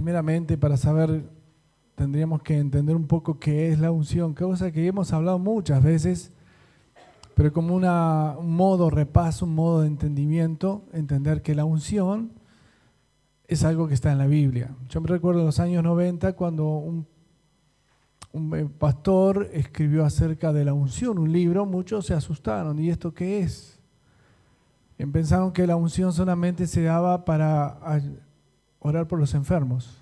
primeramente para saber, tendríamos que entender un poco qué es la unción, cosa que hemos hablado muchas veces, pero como un modo repaso, un modo de entendimiento, entender que la unción es algo que está en la Biblia. Yo me recuerdo en los años 90 cuando un pastor escribió acerca de la unción, un libro, muchos se asustaron. ¿Y esto qué es? Y pensaron que la unción solamente se daba para orar por los enfermos.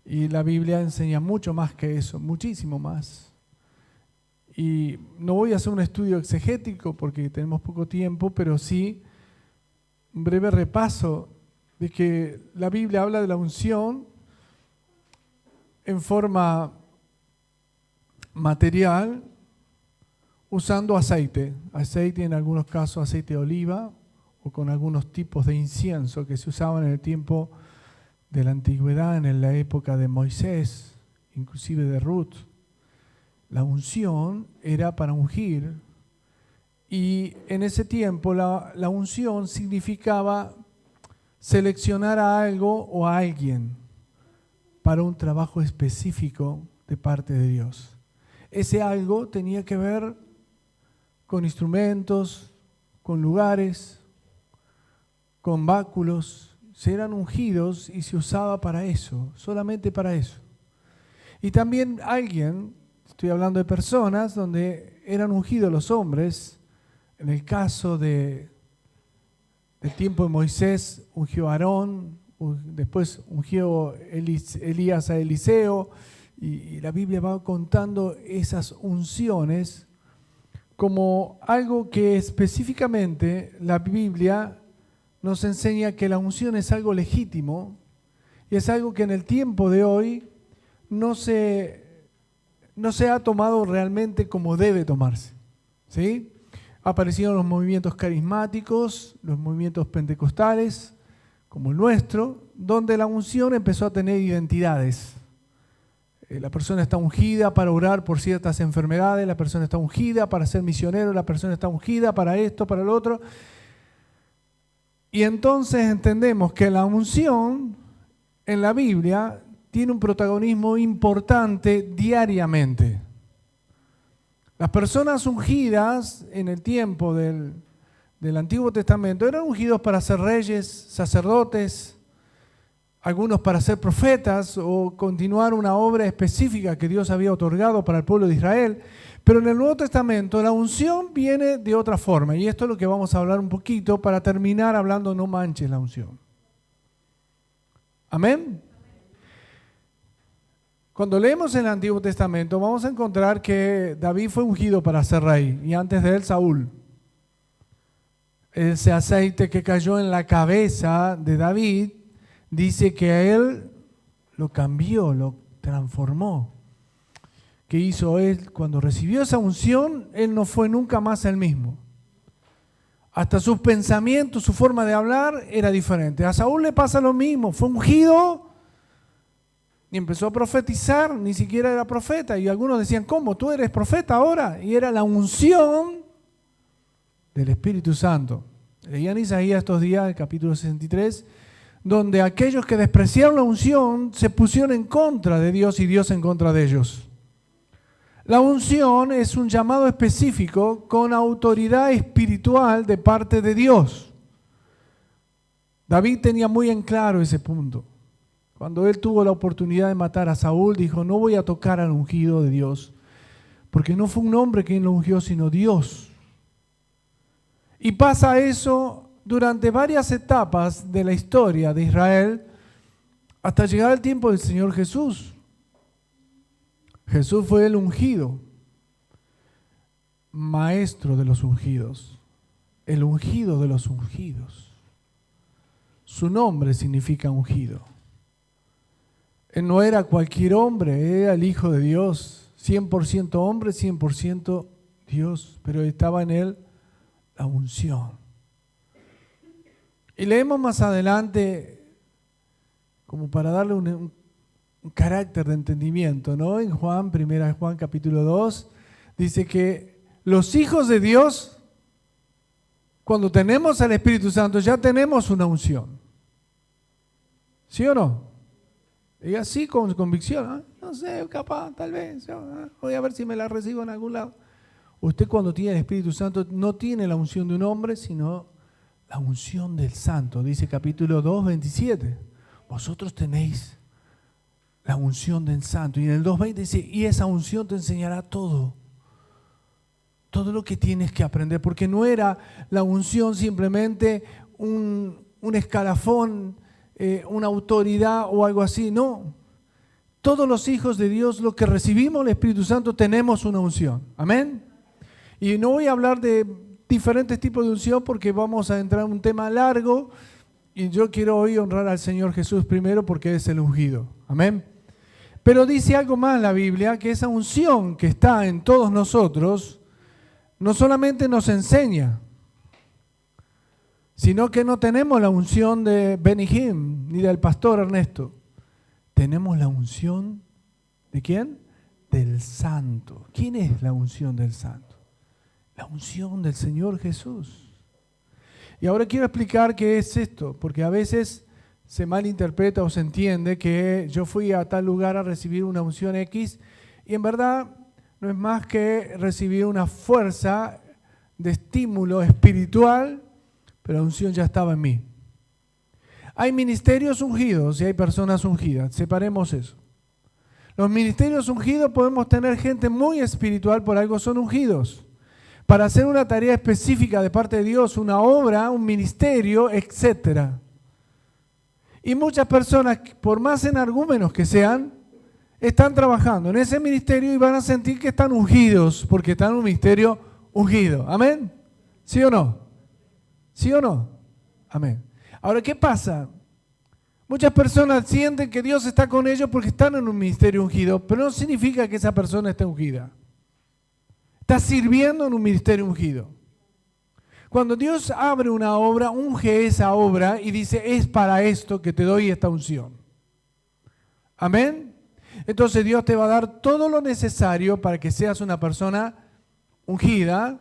Y la Biblia enseña mucho más que eso, muchísimo más. Y no voy a hacer un estudio exegético porque tenemos poco tiempo, pero sí un breve repaso de que la Biblia habla de la unción en forma material, usando aceite en algunos casos aceite de oliva o con algunos tipos de incienso que se usaban en el tiempo de la antigüedad, en la época de Moisés, inclusive de Ruth. La unción era para ungir y en ese tiempo la unción significaba seleccionar a algo o a alguien para un trabajo específico de parte de Dios. Ese algo tenía que ver con instrumentos, con lugares, con báculos. Se eran ungidos y se usaba para eso, solamente para eso. Y también alguien, estoy hablando de personas donde eran ungidos los hombres. En el caso del tiempo de Moisés, ungió a Aarón, después ungió Elías a Eliseo, y la Biblia va contando esas unciones como algo que específicamente la Biblia nos enseña que la unción es algo legítimo y es algo que en el tiempo de hoy no se ha tomado realmente como debe tomarse, ¿sí? Aparecieron los movimientos carismáticos, los movimientos pentecostales, como el nuestro, donde la unción empezó a tener identidades. La persona está ungida para orar por ciertas enfermedades, la persona está ungida para ser misionero, la persona está ungida para esto, para lo otro. Y entonces entendemos que la unción en la Biblia tiene un protagonismo importante diariamente. Las personas ungidas en el tiempo del Antiguo Testamento eran ungidos para ser reyes, sacerdotes, algunos para ser profetas o continuar una obra específica que Dios había otorgado para el pueblo de Israel. Pero en el Nuevo Testamento la unción viene de otra forma, y esto es lo que vamos a hablar un poquito para terminar hablando no manches la unción. ¿Amén? Cuando leemos el Antiguo Testamento vamos a encontrar que David fue ungido para ser rey y antes de él Saúl. Ese aceite que cayó en la cabeza de David dice que a él lo cambió, lo transformó. ¿Qué hizo él? Cuando recibió esa unción, él no fue nunca más el mismo. Hasta sus pensamientos, su forma de hablar era diferente. A Saúl le pasa lo mismo, fue ungido y empezó a profetizar, ni siquiera era profeta. Y algunos decían, ¿cómo? ¿Tú eres profeta ahora? Y era la unción del Espíritu Santo. Leían Isaías estos días, el capítulo 63, donde aquellos que despreciaron la unción se pusieron en contra de Dios y Dios en contra de ellos. La unción es un llamado específico con autoridad espiritual de parte de Dios. David tenía muy en claro ese punto. Cuando él tuvo la oportunidad de matar a Saúl, dijo, no voy a tocar al ungido de Dios, porque no fue un hombre quien lo ungió, sino Dios. Y pasa eso durante varias etapas de la historia de Israel hasta llegar al tiempo del Señor Jesús. Jesús fue el ungido, maestro de los ungidos, el ungido de los ungidos. Su nombre significa ungido. Él no era cualquier hombre, era el Hijo de Dios, 100% hombre, 100% Dios, pero estaba en él la unción. Y leemos más adelante, como para darle un carácter de entendimiento, ¿no? En Juan, 1 Juan capítulo 2, dice que los hijos de Dios, cuando tenemos al Espíritu Santo, ya tenemos una unción. ¿Sí o no? Y así con convicción, no sé, capaz, tal vez, voy a ver si me la recibo en algún lado. Usted cuando tiene el Espíritu Santo no tiene la unción de un hombre, sino la unción del Santo. Dice capítulo 2, 27. Vosotros tenéis la unción del Santo. Y en el 2.20 dice, y esa unción te enseñará todo. Todo lo que tienes que aprender. Porque no era la unción simplemente un escalafón, una autoridad o algo así. No. Todos los hijos de Dios, los que recibimos el Espíritu Santo, tenemos una unción. Amén. Y no voy a hablar de diferentes tipos de unción porque vamos a entrar en un tema largo. Y yo quiero hoy honrar al Señor Jesús primero porque es el ungido. Amén. Pero dice algo más la Biblia, que esa unción que está en todos nosotros no solamente nos enseña, sino que no tenemos la unción de Benny Hinn ni del pastor Ernesto. Tenemos la unción ¿de quién? Del Santo. ¿Quién es la unción del Santo? La unción del Señor Jesús. Y ahora quiero explicar qué es esto, porque a veces se malinterpreta o se entiende que yo fui a tal lugar a recibir una unción X y en verdad no es más que recibir una fuerza de estímulo espiritual, pero la unción ya estaba en mí. Hay ministerios ungidos y hay personas ungidas, separemos eso. Los ministerios ungidos podemos tener gente muy espiritual, por algo son ungidos, para hacer una tarea específica de parte de Dios, una obra, un ministerio, etc. Y muchas personas, por más energúmenos que sean, están trabajando en ese ministerio y van a sentir que están ungidos, porque están en un ministerio ungido. ¿Amén? ¿Sí o no? ¿Sí o no? Amén. Ahora, ¿qué pasa? Muchas personas sienten que Dios está con ellos porque están en un ministerio ungido, pero no significa que esa persona esté ungida. Está sirviendo en un ministerio ungido. Cuando Dios abre una obra, unge esa obra y dice, es para esto que te doy esta unción. Amén. Entonces Dios te va a dar todo lo necesario para que seas una persona ungida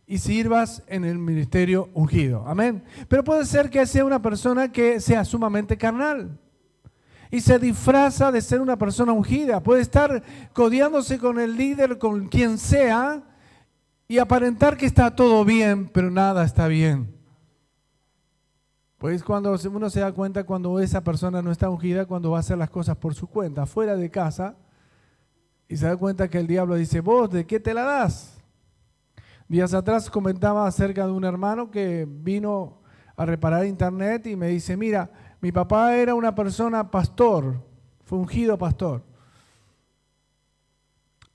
y sirvas en el ministerio ungido. Amén. Pero puede ser que sea una persona que sea sumamente carnal y se disfraza de ser una persona ungida. Puede estar codeándose con el líder, con quien sea, y aparentar que está todo bien, pero nada está bien. Pues cuando uno se da cuenta cuando esa persona no está ungida, cuando va a hacer las cosas por su cuenta, fuera de casa, y se da cuenta que el diablo dice, ¿vos de qué te la das? Días atrás comentaba acerca de un hermano que vino a reparar internet y me dice, mira, mi papá era una persona pastor, fue ungido pastor.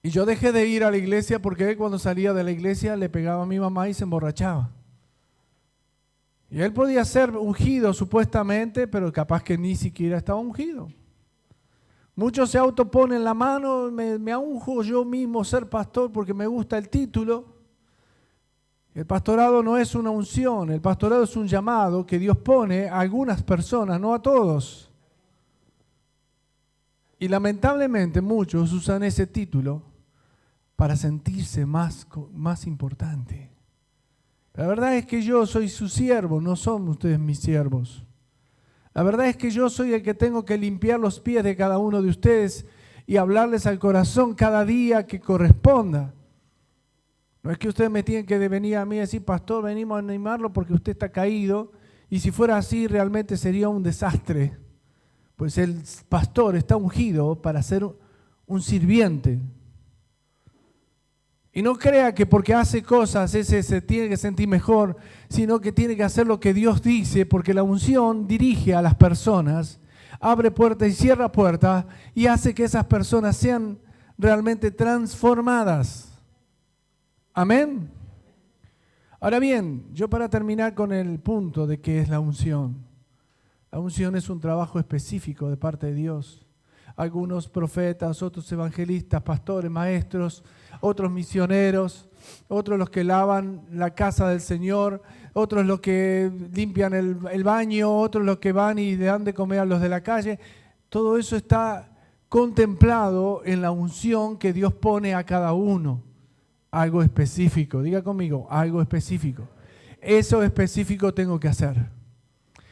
Y yo dejé de ir a la iglesia porque él cuando salía de la iglesia le pegaba a mi mamá y se emborrachaba. Y él podía ser ungido supuestamente, pero capaz que ni siquiera estaba ungido. Muchos se autoponen la mano, me unjo yo mismo ser pastor porque me gusta el título. El pastorado no es una unción, el pastorado es un llamado que Dios pone a algunas personas, no a todos. Y lamentablemente muchos usan ese título para sentirse más importante. La verdad es que yo soy su siervo, no son ustedes mis siervos. La verdad es que yo soy el que tengo que limpiar los pies de cada uno de ustedes y hablarles al corazón cada día que corresponda. No es que ustedes me tienen que venir a mí y decir, pastor, venimos a animarlo porque usted está caído. Y si fuera así, realmente sería un desastre. Pues el pastor está ungido para ser un sirviente. Y no crea que porque hace cosas ese se tiene que sentir mejor, sino que tiene que hacer lo que Dios dice, porque la unción dirige a las personas, abre puertas y cierra puertas y hace que esas personas sean realmente transformadas. Amén. Ahora bien, yo para terminar con el punto de qué es la unción. La unción es un trabajo específico de parte de Dios. Algunos profetas, otros evangelistas, pastores, maestros, otros misioneros, otros los que lavan la casa del Señor, otros los que limpian el baño, otros los que van y le dan de comer a los de la calle. Todo eso está contemplado en la unción que Dios pone a cada uno. Algo específico, diga conmigo, algo específico. Eso específico tengo que hacer.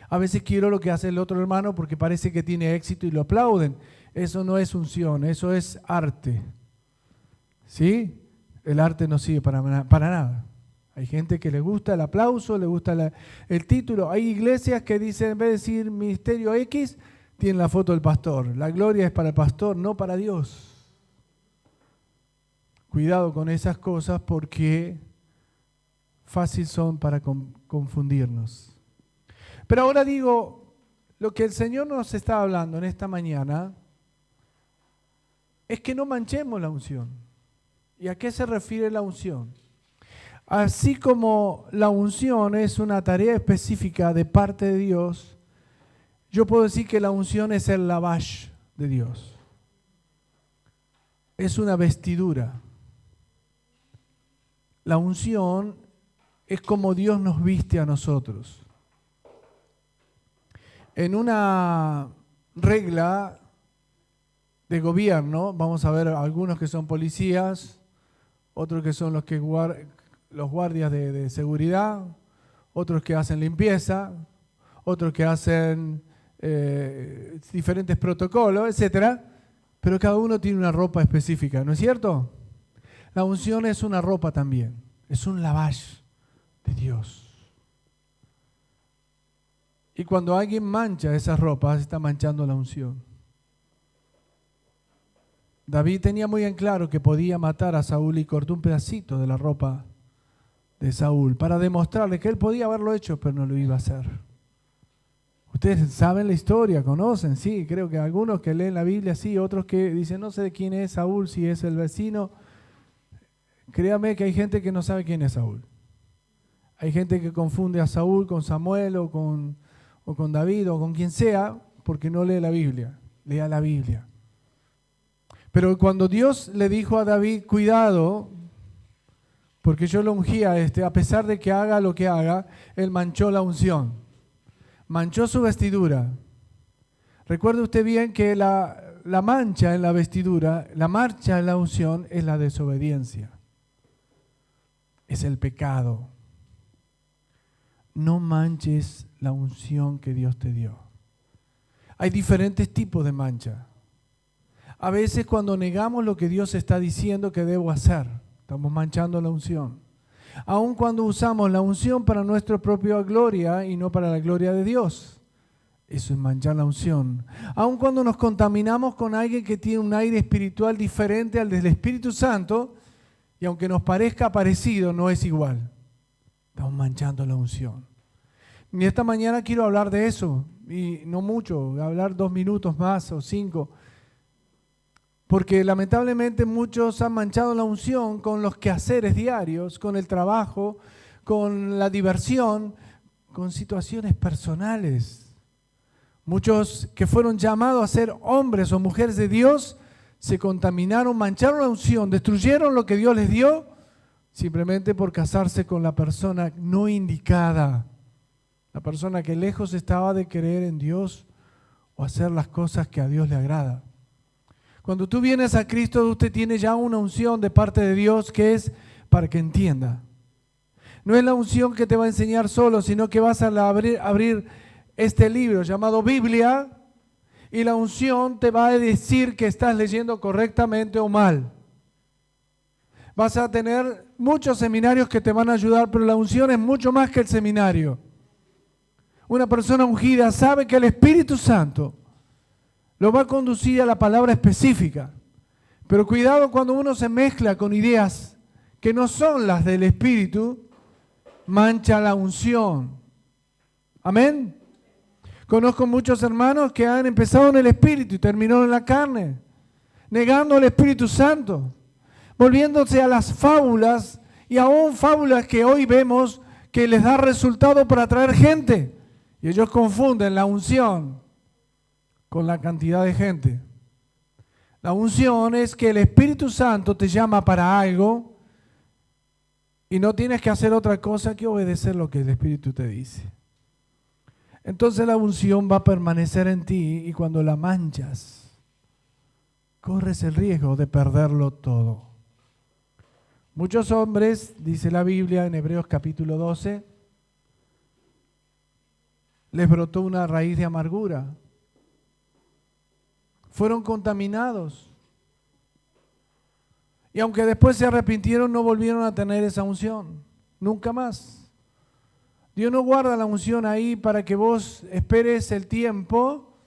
A veces quiero lo que hace el otro hermano porque parece que tiene éxito y lo aplauden. Eso no es unción, eso es arte. ¿Sí? El arte no sirve para nada. Hay gente que le gusta el aplauso, le gusta el título. Hay iglesias que dicen, en vez de decir Ministerio X, tienen la foto del pastor. La gloria es para el pastor, no para Dios. Cuidado con esas cosas porque fácil son para confundirnos. Pero ahora digo, lo que el Señor nos está hablando en esta mañana es que no manchemos la unción. ¿Y a qué se refiere la unción? Así como la unción es una tarea específica de parte de Dios, yo puedo decir que la unción es el lavash de Dios. Es una vestidura. La unción es como Dios nos viste a nosotros. En una regla de gobierno, vamos a ver algunos que son policías, otros que son los guardias de seguridad, otros que hacen limpieza, otros que hacen diferentes protocolos, etc. Pero cada uno tiene una ropa específica, ¿no es cierto? La unción es una ropa también, es un lavash de Dios. Y cuando alguien mancha esas ropas, está manchando la unción. David tenía muy en claro que podía matar a Saúl y cortó un pedacito de la ropa de Saúl para demostrarle que él podía haberlo hecho, pero no lo iba a hacer. Ustedes saben la historia, conocen, sí, creo que algunos que leen la Biblia, sí, otros que dicen, no sé de quién es Saúl, si es el vecino. Créame que hay gente que no sabe quién es Saúl. Hay gente que confunde a Saúl con Samuel o con David o con quien sea, porque no lee la Biblia. Lea la Biblia. Pero cuando Dios le dijo a David, cuidado, porque yo lo ungía a pesar de que haga lo que haga, él manchó la unción. Manchó su vestidura. Recuerde usted bien que la mancha en la vestidura, la marcha en la unción es la desobediencia. Es el pecado. No manches la unción que Dios te dio. Hay diferentes tipos de mancha. A veces cuando negamos lo que Dios está diciendo que debo hacer, estamos manchando la unción. Aun cuando usamos la unción para nuestra propia gloria y no para la gloria de Dios. Eso es manchar la unción. Aun cuando nos contaminamos con alguien que tiene un aire espiritual diferente al del Espíritu Santo, y aunque nos parezca parecido, no es igual. Estamos manchando la unción. Y esta mañana quiero hablar de eso, y no mucho, hablar 2 minutos más o 5. Porque lamentablemente muchos han manchado la unción con los quehaceres diarios, con el trabajo, con la diversión, con situaciones personales. Muchos que fueron llamados a ser hombres o mujeres de Dios se contaminaron, mancharon la unción, destruyeron lo que Dios les dio simplemente por casarse con la persona no indicada, la persona que lejos estaba de creer en Dios o hacer las cosas que a Dios le agrada. Cuando tú vienes a Cristo, usted tiene ya una unción de parte de Dios que es para que entienda. No es la unción que te va a enseñar solo, sino que vas a abrir este libro llamado Biblia y la unción te va a decir que estás leyendo correctamente o mal. Vas a tener muchos seminarios que te van a ayudar, pero la unción es mucho más que el seminario. Una persona ungida sabe que el Espíritu Santo lo va a conducir a la palabra específica. Pero cuidado cuando uno se mezcla con ideas que no son las del Espíritu, mancha la unción. Amén. Conozco muchos hermanos que han empezado en el Espíritu y terminaron en la carne, negando al Espíritu Santo, volviéndose a las fábulas y aún fábulas que hoy vemos que les da resultado para atraer gente. Y ellos confunden la unción con la cantidad de gente. La unción es que el Espíritu Santo te llama para algo y no tienes que hacer otra cosa que obedecer lo que el Espíritu te dice. Entonces la unción va a permanecer en ti y cuando la manchas, corres el riesgo de perderlo todo. Muchos hombres, dice la Biblia en Hebreos capítulo 12, les brotó una raíz de amargura. Fueron contaminados. Y aunque después se arrepintieron, no volvieron a tener esa unción. Nunca más. Dios no guarda la unción ahí para que vos esperes el tiempo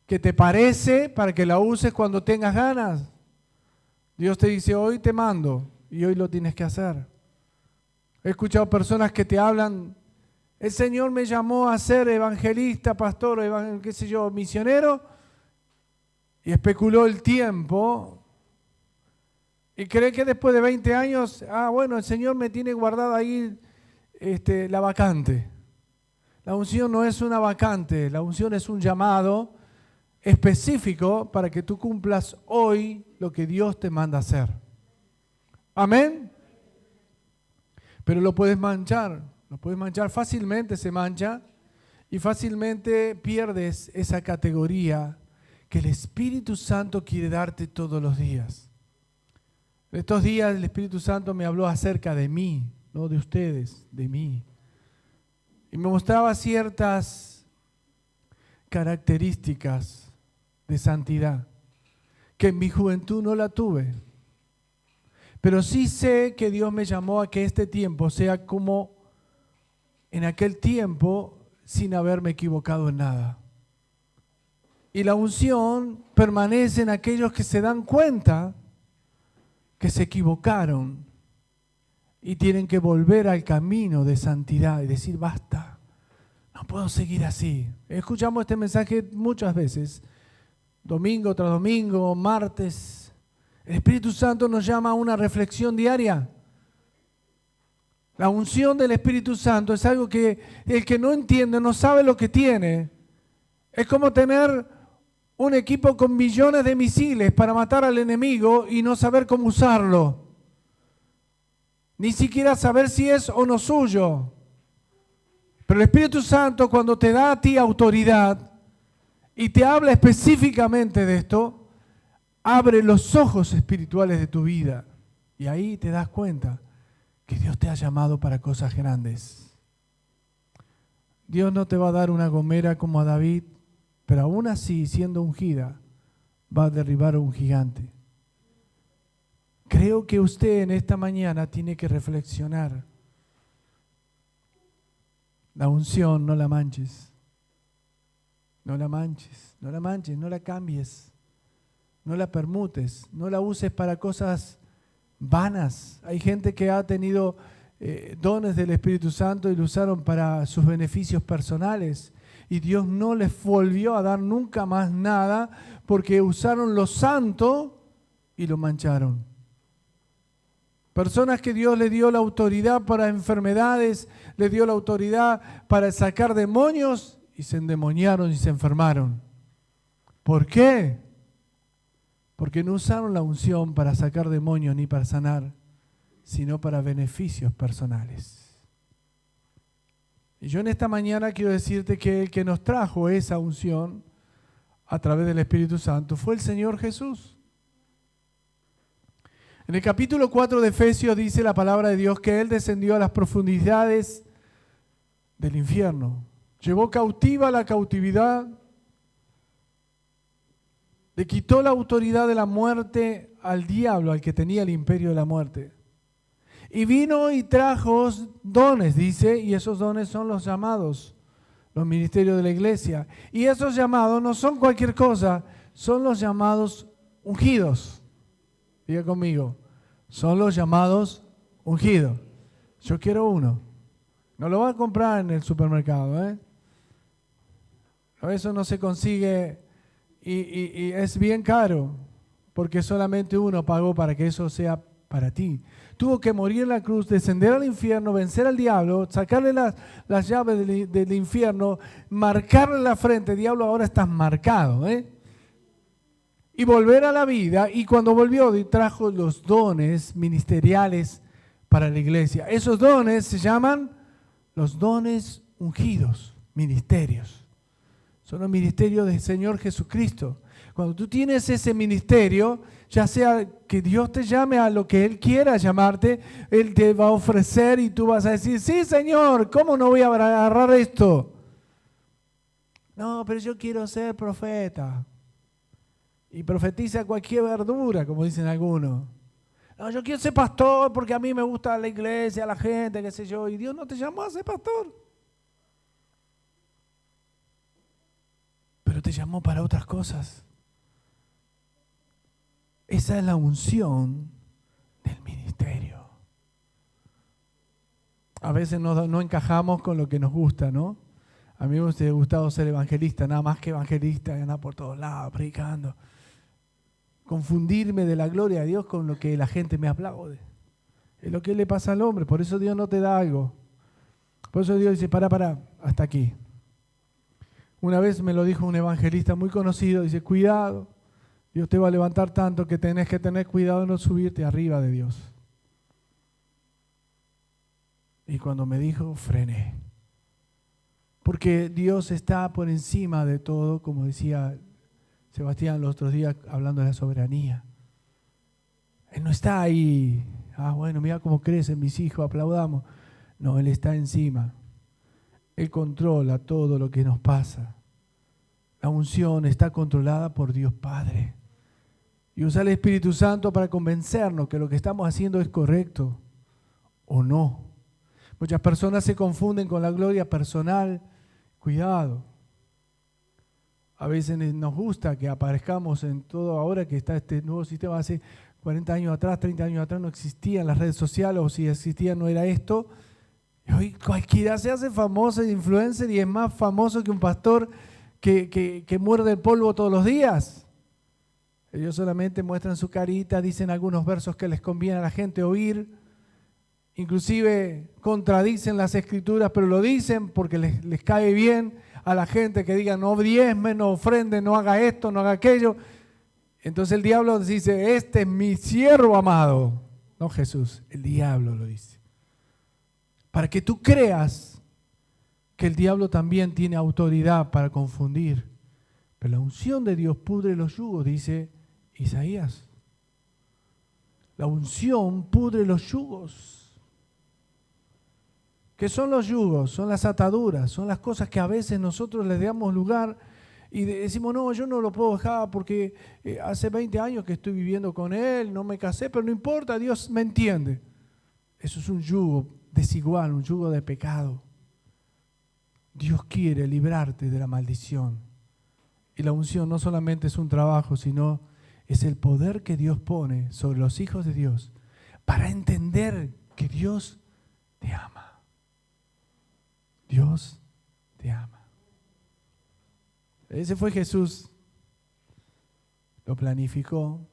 que te parece para que la uses cuando tengas ganas. Dios te dice, hoy te mando y hoy lo tienes que hacer. He escuchado personas que te hablan, el Señor me llamó a ser evangelista, pastor, qué sé yo, misionero, y especuló el tiempo y cree que después de 20 años, bueno, el Señor me tiene guardado ahí la vacante. La unción no es una vacante, la unción es un llamado específico para que tú cumplas hoy lo que Dios te manda hacer. Amén. Pero lo puedes manchar fácilmente, se mancha y fácilmente pierdes esa categoría que el Espíritu Santo quiere darte todos los días. Estos días el Espíritu Santo me habló acerca de mí, no de ustedes, de mí. Y me mostraba ciertas características de santidad que en mi juventud no la tuve. Pero sí sé que Dios me llamó a que este tiempo sea como en aquel tiempo sin haberme equivocado en nada. Y la unción permanece en aquellos que se dan cuenta que se equivocaron y tienen que volver al camino de santidad y decir, basta, no puedo seguir así. Escuchamos este mensaje muchas veces, domingo tras domingo, martes. El Espíritu Santo nos llama a una reflexión diaria. La unción del Espíritu Santo es algo que el que no entiende, no sabe lo que tiene. Es como tener un equipo con millones de misiles para matar al enemigo y no saber cómo usarlo. Ni siquiera saber si es o no suyo. Pero el Espíritu Santo, cuando te da a ti autoridad y te habla específicamente de esto, abre los ojos espirituales de tu vida. Y ahí te das cuenta que Dios te ha llamado para cosas grandes. Dios no te va a dar una gomera como a David, pero aún así, siendo ungida, va a derribar a un gigante. Creo que usted en esta mañana tiene que reflexionar. La unción no la manches. No la manches, no la manches, no la cambies. No la permutes, no la uses para cosas vanas. Hay gente que ha tenido dones del Espíritu Santo y lo usaron para sus beneficios personales. Y Dios no les volvió a dar nunca más nada porque usaron lo santo y lo mancharon. Personas que Dios le dio la autoridad para enfermedades, le dio la autoridad para sacar demonios y se endemoniaron y se enfermaron. ¿Por qué? Porque no usaron la unción para sacar demonios ni para sanar, sino para beneficios personales. Y yo en esta mañana quiero decirte que el que nos trajo esa unción a través del Espíritu Santo fue el Señor Jesús. En el capítulo 4 de Efesios dice la palabra de Dios que Él descendió a las profundidades del infierno. Llevó cautiva la cautividad, le quitó la autoridad de la muerte al diablo, al que tenía el imperio de la muerte. Y vino y trajo dones, dice, y esos dones son los llamados, los ministerios de la iglesia. Y esos llamados no son cualquier cosa, son los llamados ungidos. Diga conmigo, son los llamados ungidos. Yo quiero uno. No lo va a comprar en el supermercado, ¿eh? Eso no se consigue y es bien caro, porque solamente uno pagó para que eso sea para ti. Tuvo que morir en la cruz, descender al infierno, vencer al diablo, sacarle las llaves del infierno, marcarle la frente. Diablo, ahora estás marcado, y volver a la vida. Y cuando volvió, trajo los dones ministeriales para la iglesia. Esos dones se llaman los dones ungidos, ministerios. Son los ministerios del Señor Jesucristo. Cuando tú tienes ese ministerio, ya sea que Dios te llame a lo que Él quiera llamarte, Él te va a ofrecer y tú vas a decir, sí, Señor, ¿cómo no voy a agarrar esto? No, pero yo quiero ser profeta. Y profetiza cualquier verdura, como dicen algunos. No, yo quiero ser pastor porque a mí me gusta la iglesia, la gente, qué sé yo. Y Dios no te llamó a ser pastor. Pero te llamó para otras cosas. Esa es la unción del ministerio. A veces no encajamos con lo que nos gusta, ¿no? A mí me hubiese gustado ser evangelista, nada más que evangelista, andar por todos lados, predicando. Confundirme de la gloria de Dios con lo que la gente me aplaude. Es lo que le pasa al hombre, por eso Dios no te da algo. Por eso Dios dice, para, hasta aquí. Una vez me lo dijo un evangelista muy conocido, dice, cuidado, Dios te va a levantar tanto que tenés que tener cuidado de no subirte arriba de Dios. Y cuando me dijo, frené. Porque Dios está por encima de todo, como decía Sebastián los otros días hablando de la soberanía. Él no está ahí, bueno, mira cómo crecen mis hijos, aplaudamos. No, Él está encima. Él controla todo lo que nos pasa. La unción está controlada por Dios Padre. Y usa el Espíritu Santo para convencernos que lo que estamos haciendo es correcto o no. Muchas personas se confunden con la gloria personal. Cuidado. A veces nos gusta que aparezcamos en todo ahora que está este nuevo sistema. Hace 40 años atrás, 30 años atrás no existían las redes sociales, o si existían no era esto. Y hoy cualquiera se hace famoso, influencer, y es más famoso que un pastor que muerde el polvo todos los días. Ellos solamente muestran su carita, dicen algunos versos que les conviene a la gente oír. Inclusive contradicen las escrituras, pero lo dicen porque les cae bien a la gente que diga no diezme, no ofrende, no haga esto, no haga aquello. Entonces el diablo dice, este es mi siervo amado. No Jesús, el diablo lo dice. Para que tú creas que el diablo también tiene autoridad para confundir. Pero la unción de Dios pudre los yugos, dice Isaías. La unción pudre los yugos. ¿Qué son los yugos? Son las ataduras, son las cosas que a veces nosotros les damos lugar y decimos, no, yo no lo puedo dejar porque hace 20 años que estoy viviendo con él, no me casé, pero no importa, Dios me entiende. Eso es un yugo desigual, un yugo de pecado. Dios quiere librarte de la maldición. Y la unción no solamente es un trabajo, sino es el poder que Dios pone sobre los hijos de Dios para entender que Dios te ama. Dios te ama. Ese fue Jesús. Lo planificó.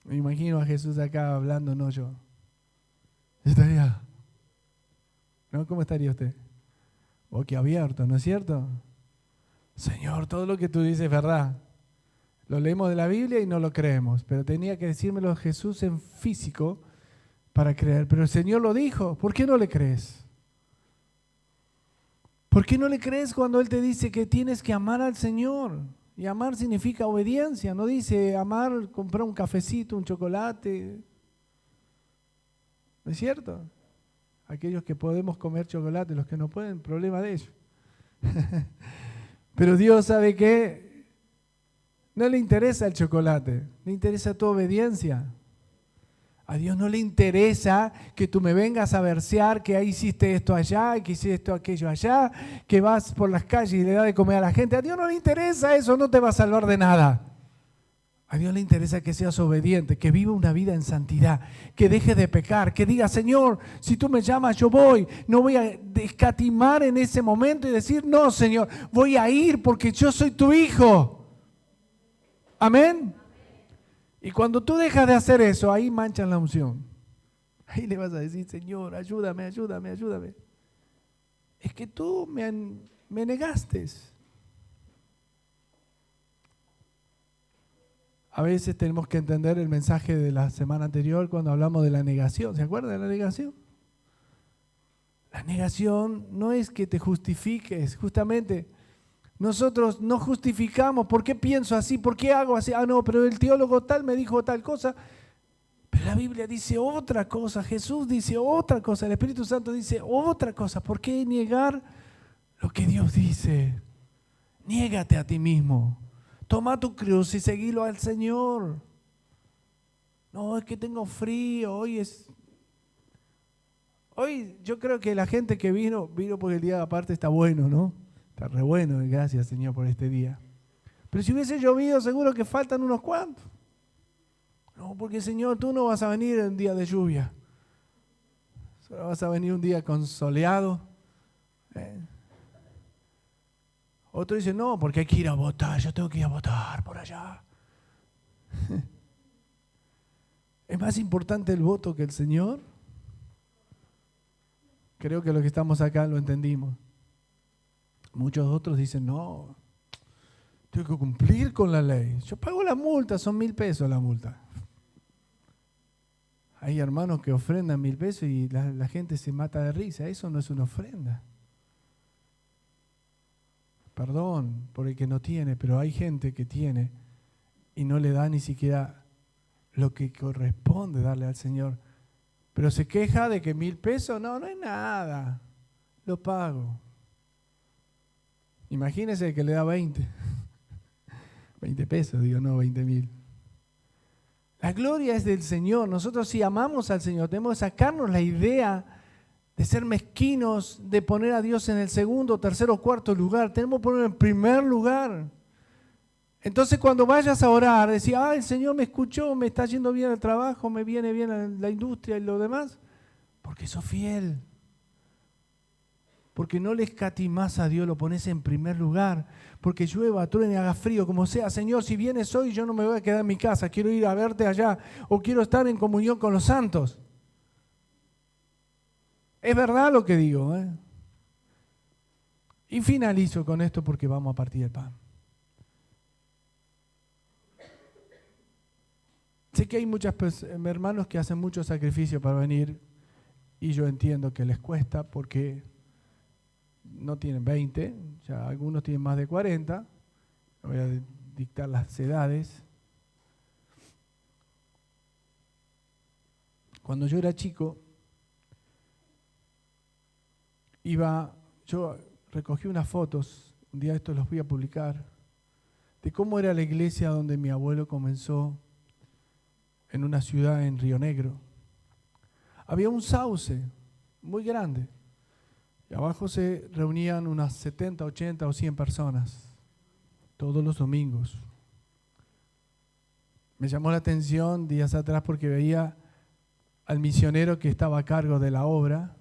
Me imagino a Jesús acá hablando, no yo. Estaría, ¿no? ¿Cómo estaría usted? Boquiabierto, ¿no es cierto? Señor, todo lo que tú dices es verdad. Lo leemos de la Biblia y no lo creemos, pero tenía que decírmelo Jesús en físico para creer. Pero el Señor lo dijo, ¿por qué no le crees? ¿Por qué no le crees cuando Él te dice que tienes que amar al Señor? Y amar significa obediencia, no dice amar, comprar un cafecito, un chocolate. ¿No es cierto? Aquellos que podemos comer chocolate, los que no pueden, problema de ellos. Pero Dios sabe que no le interesa el chocolate, le interesa tu obediencia. A Dios no le interesa que tú me vengas a versear que ahí hiciste esto allá, que hiciste esto aquello allá, que vas por las calles y le das de comer a la gente. A Dios no le interesa eso, no te va a salvar de nada. A Dios le interesa que seas obediente, que viva una vida en santidad, que dejes de pecar, que diga, Señor, si tú me llamas, yo voy. No voy a escatimar en ese momento y decir, no, Señor, voy a ir porque yo soy tu hijo. Amén. Y cuando tú dejas de hacer eso, ahí manchan la unción. Ahí le vas a decir, Señor, ayúdame, ayúdame, ayúdame. Es que tú me negaste. A veces tenemos que entender el mensaje de la semana anterior cuando hablamos de la negación. ¿Se acuerdan de la negación? La negación no es que te justifiques, justamente. Nosotros no justificamos, ¿por qué pienso así? ¿Por qué hago así? No, pero el teólogo tal me dijo tal cosa. Pero la Biblia dice otra cosa, Jesús dice otra cosa, el Espíritu Santo dice otra cosa. ¿Por qué negar lo que Dios dice. Niégate a ti mismo. Toma tu cruz y seguilo al Señor. No, es que tengo frío, Hoy yo creo que la gente que vino porque el día aparte está bueno, ¿no? Está re bueno, gracias Señor por este día. Pero si hubiese llovido seguro que faltan unos cuantos. No, porque Señor, tú no vas a venir en un día de lluvia. Solo vas a venir un día con soleado. Otro dice, no, porque hay que ir a votar, yo tengo que ir a votar por allá. ¿Es más importante el voto que el Señor? Creo que los que estamos acá lo entendimos. Muchos otros dicen, no, tengo que cumplir con la ley. Yo pago la multa, son 1.000 pesos la multa. Hay hermanos que ofrendan 1.000 pesos y la gente se mata de risa. Eso no es una ofrenda. Perdón por el que no tiene, pero hay gente que tiene y no le da ni siquiera lo que corresponde darle al Señor. Pero se queja de que 1.000 pesos, no es nada, lo pago. Imagínese el que le da 20. 20 pesos, digo, no 20.000. La gloria es del Señor. Nosotros si amamos al Señor, tenemos que sacarnos la idea de ser mezquinos, de poner a Dios en el segundo, tercero o cuarto lugar. Tenemos que ponerlo en primer lugar. Entonces cuando vayas a orar, decir, el Señor me escuchó, me está yendo bien el trabajo, me viene bien la industria y lo demás, porque sos fiel. Porque no le escatimás a Dios, lo pones en primer lugar. Porque llueva, truene, haga frío, como sea. Señor, si vienes hoy, yo no me voy a quedar en mi casa, quiero ir a verte allá, o quiero estar en comunión con los santos. Es verdad lo que digo, ¿eh? Y finalizo con esto porque vamos a partir el pan. Sé que hay muchos hermanos que hacen mucho sacrificio para venir y yo entiendo que les cuesta porque no tienen 20, ya algunos tienen más de 40, no voy a dictar las edades. Cuando yo era chico, yo recogí unas fotos, un día estos los voy a publicar, de cómo era la iglesia donde mi abuelo comenzó en una ciudad en Río Negro. Había un sauce muy grande y abajo se reunían unas 70, 80 o 100 personas todos los domingos. Me llamó la atención días atrás porque veía al misionero que estaba a cargo de la obra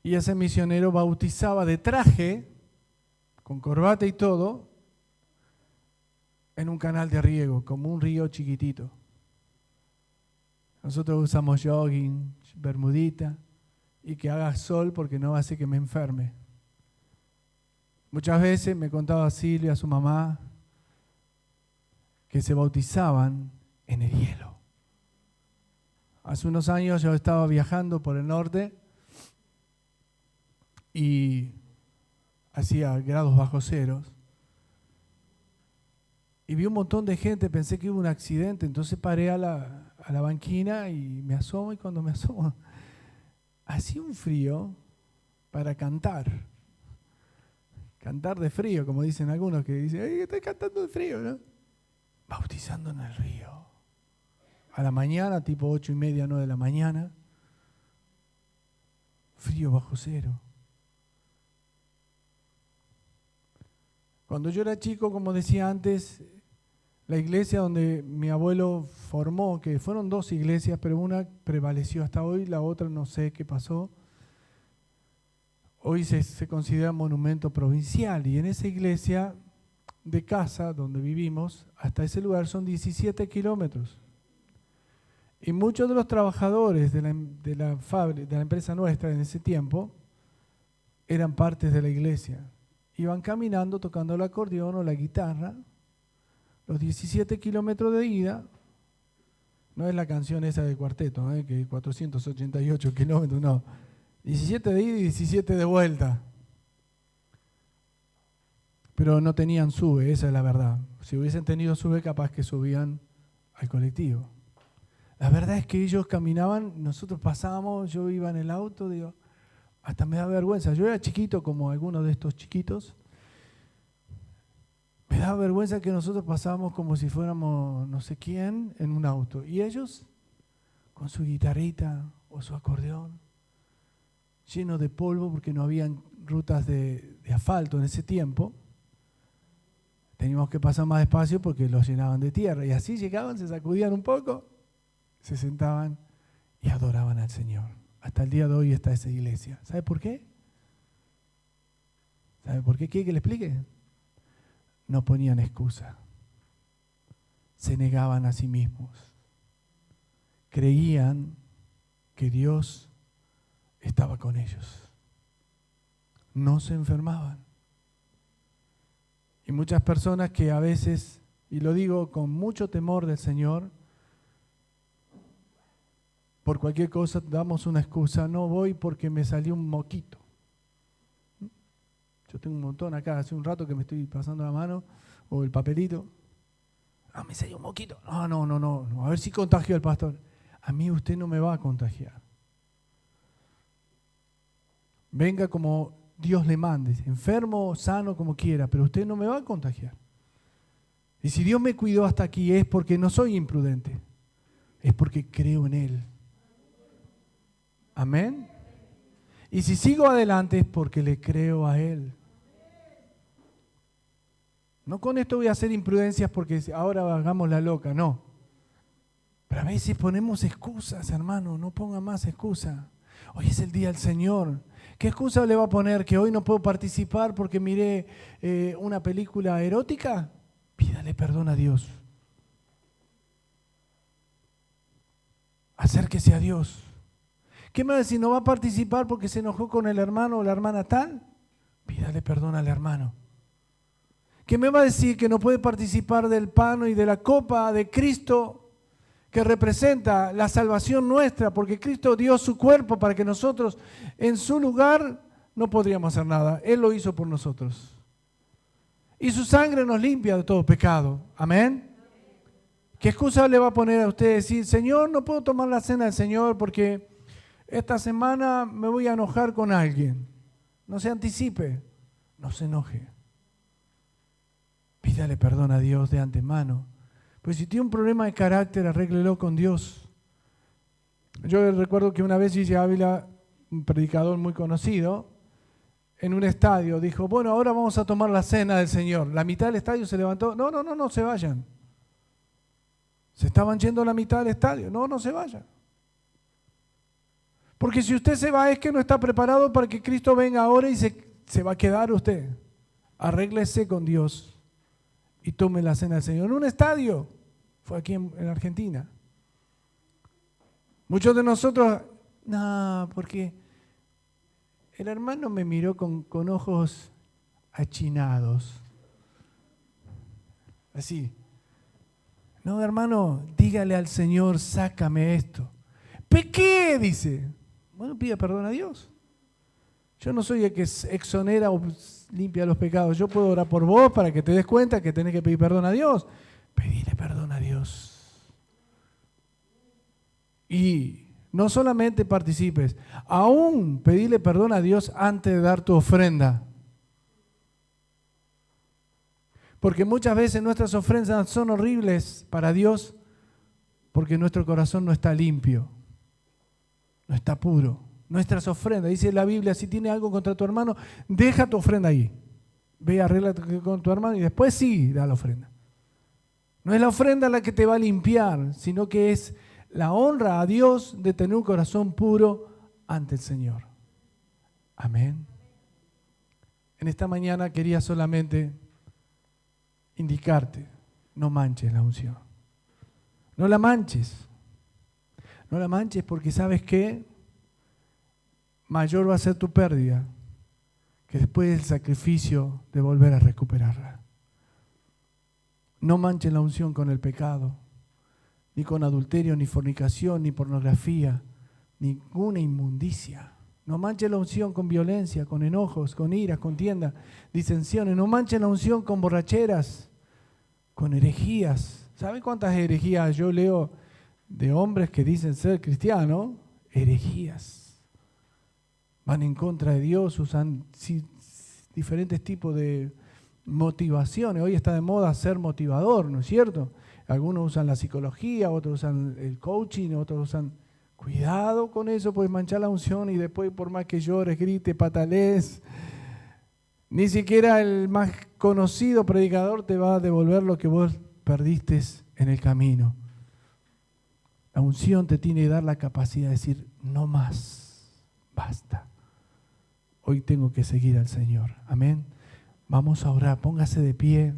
y ese misionero bautizaba de traje, con corbata y todo, en un canal de riego, como un río chiquitito. Nosotros usamos jogging, bermudita, y que haga sol porque no hace que me enferme. Muchas veces me contaba Silvia, su mamá, que se bautizaban en el hielo. Hace unos años yo estaba viajando por el norte y hacía grados bajo ceros. Y vi un montón de gente, pensé que hubo un accidente, entonces paré a la banquina y me asomo, y cuando me asomo, hacía un frío para cantar. Cantar de frío, como dicen algunos que dicen, estoy cantando de frío, ¿no? Bautizando en el río. A la mañana, tipo 8:30, 9 de la mañana, frío bajo cero. Cuando yo era chico, como decía antes, la iglesia donde mi abuelo formó, que fueron 2 iglesias, pero una prevaleció hasta hoy, la otra no sé qué pasó. Hoy se considera monumento provincial y en esa iglesia de casa donde vivimos, hasta ese lugar son 17 kilómetros. Y muchos de los trabajadores de la empresa nuestra en ese tiempo eran partes de la iglesia. Iban caminando, tocando el acordeón o la guitarra, los 17 kilómetros de ida. No es la canción esa del cuarteto, que 488 kilómetros, no. 17 de ida y 17 de vuelta. Pero no tenían SUBE, esa es la verdad. Si hubiesen tenido SUBE, capaz que subían al colectivo. La verdad es que ellos caminaban, nosotros pasábamos, yo iba en el auto, digo, Hasta me da vergüenza. Yo era chiquito como algunos de estos chiquitos. Me da vergüenza que nosotros pasábamos como si fuéramos no sé quién en un auto. Y ellos con su guitarrita o su acordeón, lleno de polvo porque no habían rutas de asfalto en ese tiempo. Teníamos que pasar más despacio porque los llenaban de tierra. Y así llegaban, se sacudían un poco, se sentaban y adoraban al Señor. Hasta el día de hoy está esa iglesia. ¿Sabe por qué? ¿Sabe por qué? ¿Quiere que le explique? No ponían excusa. Se negaban a sí mismos. Creían que Dios estaba con ellos. No se enfermaban. Y muchas personas que a veces, y lo digo con mucho temor del Señor, por cualquier cosa damos una excusa. No voy porque me salió un moquito. Yo tengo un montón acá, hace un rato que me estoy pasando la mano o el papelito. Ah, me salió un moquito. No. A ver si contagio al pastor. A mí usted no me va a contagiar. Venga como Dios le mande, enfermo, sano, como quiera, pero usted no me va a contagiar. Y si Dios me cuidó hasta aquí es porque no soy imprudente, es porque creo en Él. Amén. Y si sigo adelante es porque le creo a Él. No con esto voy a hacer imprudencias porque ahora hagamos la loca, no. Pero a veces ponemos excusas, hermano, no ponga más excusas. Hoy es el día del Señor. ¿Qué excusa le va a poner? ¿Que hoy no puedo participar porque miré una película erótica? Pídale perdón a Dios. Acérquese a Dios. ¿Qué me va a decir? ¿No va a participar porque se enojó con el hermano o la hermana tal? Pídale perdón al hermano. ¿Qué me va a decir? ¿Que no puede participar del pan y de la copa de Cristo que representa la salvación nuestra? Porque Cristo dio su cuerpo para que nosotros en su lugar no podríamos hacer nada. Él lo hizo por nosotros. Y su sangre nos limpia de todo pecado. Amén. ¿Qué excusa le va a poner a usted decir, Señor, no puedo tomar la cena del Señor porque esta semana me voy a enojar con alguien? No se anticipe, no se enoje. Pídale perdón a Dios de antemano. Pues si tiene un problema de carácter, arréglelo con Dios. Yo recuerdo que una vez Gigi Ávila, un predicador muy conocido, en un estadio dijo, bueno, ahora vamos a tomar la cena del Señor. La mitad del estadio se levantó, no se vayan. Se estaban yendo a la mitad del estadio, no se vayan. Porque si usted se va es que no está preparado para que Cristo venga ahora y se va a quedar usted. Arréglese con Dios y tome la cena del Señor. En un estadio, fue aquí en Argentina. Muchos de nosotros, porque el hermano me miró con ojos achinados. Así. No, hermano, dígale al Señor, sácame esto. Pequé, dice. Bueno, pida perdón a Dios. Yo no soy el que exonera o limpia los pecados. Yo puedo orar por vos para que te des cuenta que tenés que pedir perdón a Dios. Pedile perdón a Dios. Y no solamente participes, aún pedile perdón a Dios antes de dar tu ofrenda. Porque muchas veces nuestras ofrendas son horribles para Dios porque nuestro corazón no está limpio, no está puro. Nuestras ofrendas, dice la Biblia, si tiene algo contra tu hermano, deja tu ofrenda ahí. Ve, arréglate con tu hermano y después sí, da la ofrenda. No es la ofrenda la que te va a limpiar, sino que es la honra a Dios de tener un corazón puro ante el Señor. Amén. En esta mañana quería solamente indicarte, no manches la unción. No la manches. No la manches porque ¿sabes qué? Mayor va a ser tu pérdida que después del sacrificio de volver a recuperarla. No manches la unción con el pecado, ni con adulterio, ni fornicación, ni pornografía, ninguna inmundicia. No manches la unción con violencia, con enojos, con iras, contiendas, disensiones. No manches la unción con borracheras, con herejías. ¿Saben cuántas herejías yo leo de hombres que dicen ser cristianos? Herejías. van en contra de Dios, usan diferentes tipos de motivaciones. Hoy está de moda ser motivador, ¿no es cierto? Algunos usan la psicología, otros usan el coaching, otros usan... Cuidado con eso, puedes manchar la unción y después por más que llores, grites, patalees, ni siquiera el más conocido predicador te va a devolver lo que vos perdiste en el camino. La unción te tiene que dar la capacidad de decir, no más, basta. Hoy tengo que seguir al Señor. Amén. Vamos a orar, póngase de pie.